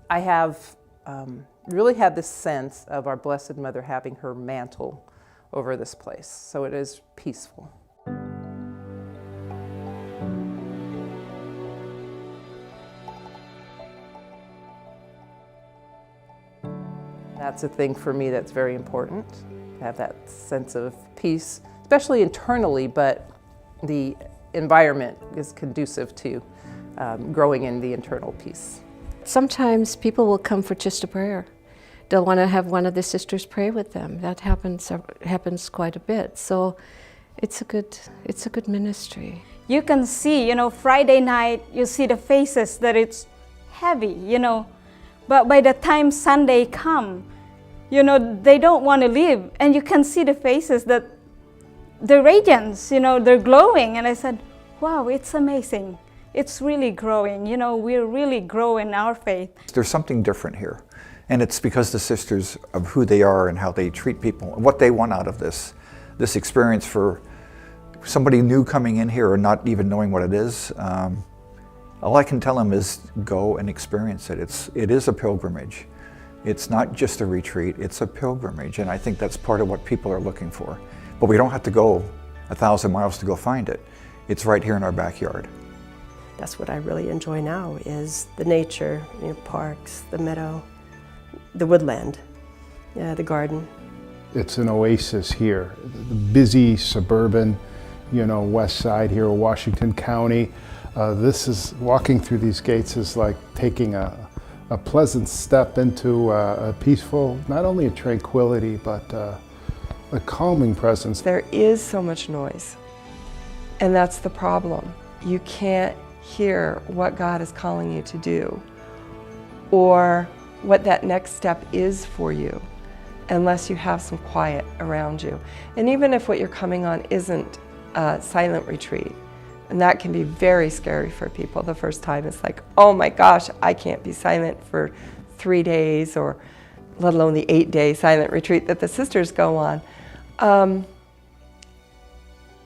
I have really had this sense of our Blessed Mother having her mantle over this place, so it is peaceful. That's a thing for me that's very important, to have that sense of peace, especially internally, but the environment is conducive to growing in the internal peace. Sometimes people will come for just a prayer. They'll want to have one of the sisters pray with them. That happens quite a bit. So it's a good ministry. You can see, Friday night, you see the faces that it's heavy, But by the time Sunday come, they don't want to leave. And you can see the faces that the radiance, they're glowing. And I said, wow, it's amazing. It's really growing. We're really growing our faith. There's something different here. And it's because the sisters of who they are and how they treat people and what they want out of this experience. For somebody new coming in here or not even knowing what it is, all I can tell them is go and experience it. It is a pilgrimage. It's not just a retreat, it's a pilgrimage. And I think that's part of what people are looking for. But we don't have to go 1,000 miles to go find it. It's right here in our backyard. That's what I really enjoy now, is the nature, parks, the meadow, the woodland, the garden. It's an oasis here. The busy suburban, west side here of Washington County. Walking through these gates is like taking a pleasant step into a peaceful, not only a tranquility, but a calming presence. There is so much noise, and that's the problem. You can't hear what God is calling you to do, or what that next step is for you, unless you have some quiet around you. And even if what you're coming on isn't a silent retreat, and that can be very scary for people the first time. It's like, oh my gosh, I can't be silent for 3 days, or let alone the 8-day silent retreat that the sisters go on.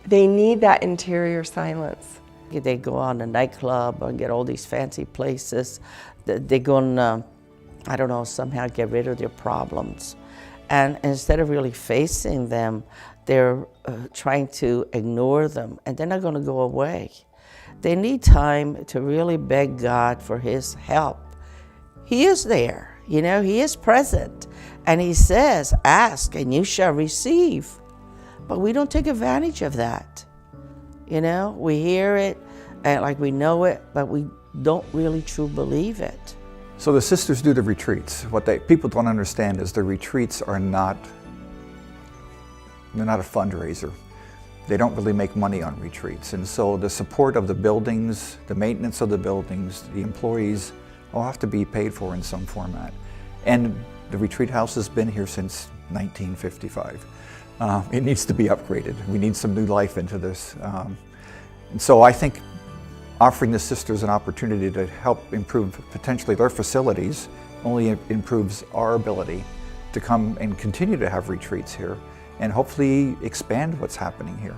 They need that interior silence. They go on a nightclub or get all these fancy places. They're going to, I don't know, somehow get rid of their problems. And instead of really facing them, they're trying to ignore them, and they're not going to go away. They need time to really beg God for His help. He is there, He is present. And He says, ask and you shall receive. But we don't take advantage of that. We hear it and like we know it, but we don't really truly believe it. So the sisters do the retreats. What people don't understand is the retreats are not, they're not a fundraiser. They don't really make money on retreats. And so the support of the buildings, the maintenance of the buildings, the employees all have to be paid for in some format. And the retreat house has been here since 1955. It needs to be upgraded. We need some new life into this. And so I think offering the sisters an opportunity to help improve potentially their facilities only improves our ability to come and continue to have retreats here and hopefully expand what's happening here.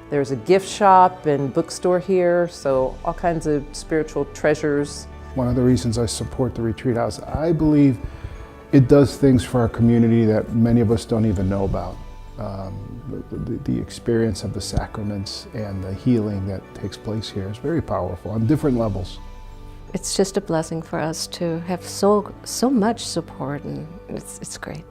There's a gift shop and bookstore here, so all kinds of spiritual treasures. One of the reasons I support the retreat house, I believe it does things for our community that many of us don't even know about. The experience of the sacraments and the healing that takes place here is very powerful on different levels. It's just a blessing for us to have so much support, and it's great.